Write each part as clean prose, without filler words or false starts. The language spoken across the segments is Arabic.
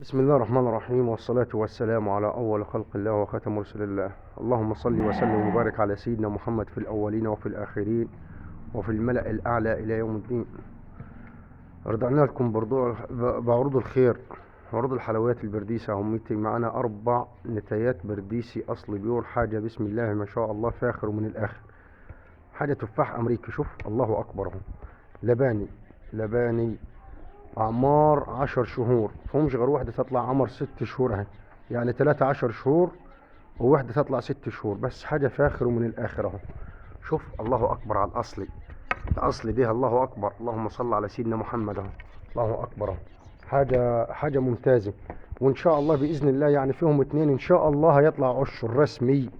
بسم الله الرحمن الرحيم، والصلاة والسلام على أول خلق الله وخاتم رسل الله. اللهم صل وسلم وبارك على سيدنا محمد في الأولين وفي الآخرين وفي الملأ الأعلى إلى يوم الدين. رجعنا لكم بعروض الخير وعروض الحلويات البرديسة. هميتي معنا 4 نتايات برديسي أصل بيور، حاجة بسم الله ما شاء الله فاخر ومن الآخر. حاجة تفاح أمريكي، شوف الله أكبر اهو. لباني أعمار 10 شهور، فهمش غير واحدة تطلع عمر 6 شهور اهي، يعني 13 شهور وواحدة تطلع 6 شهور، بس حاجة فاخر ومن الآخر اهو. شوف الله أكبر على الأصلي، الأصلي دي الله أكبر، اللهم صل على سيدنا محمد اهو. الله أكبر اهو. حاجة ممتازة، وإن شاء الله بإذن الله يعني فيهم 2 إن شاء الله هيطلع عشر رسمي،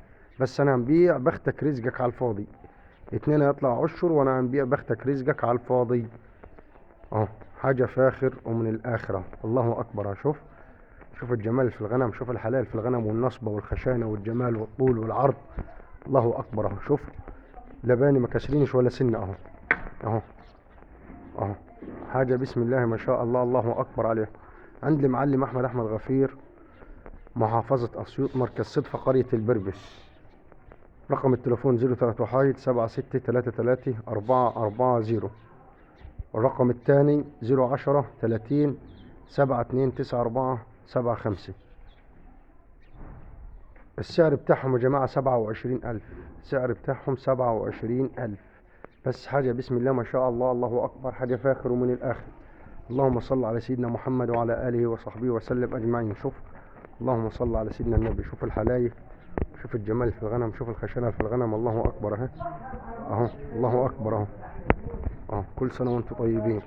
بس أنا هنبيع بختك رزقك على الفاضي. 2 هيطلع عشر وأنا هنبيع بختك رزقك على الفاضي اهو. حاجة فاخر ومن الآخرة، الله أكبر. شوف الجمال في الغنم، شوف الحلال في الغنم والنصبة والخشانة والجمال والطول والعرض، الله أكبر اهو. شوف لباني ما كسرينش ولا سنة اهو اهو اهو. حاجة بسم الله ما شاء الله، الله أكبر عليه. عند المعلم أحمد غفير، محافظة أسيوط، مركز صدفة، قرية البربس. رقم التليفون 031 7633 440. والرقم الثاني 010 30 7294 75. السعر بتاعهم يا جماعة 27,000، السعر بتاعهم 27,000 بس. حاجة بسم الله ما شاء الله، الله أكبر، حاجة فاخر ومن الآخر. اللهم صل على سيدنا محمد وعلى آله وصحبه وسلم أجمعين. شوف اللهم صل على سيدنا النبي، شوف الحلايف، شوف الجمال في الغنم، شوف الخشنة في الغنم، الله أكبر اهو. الله أكبر اهو. كل سنة وانتم طيبين.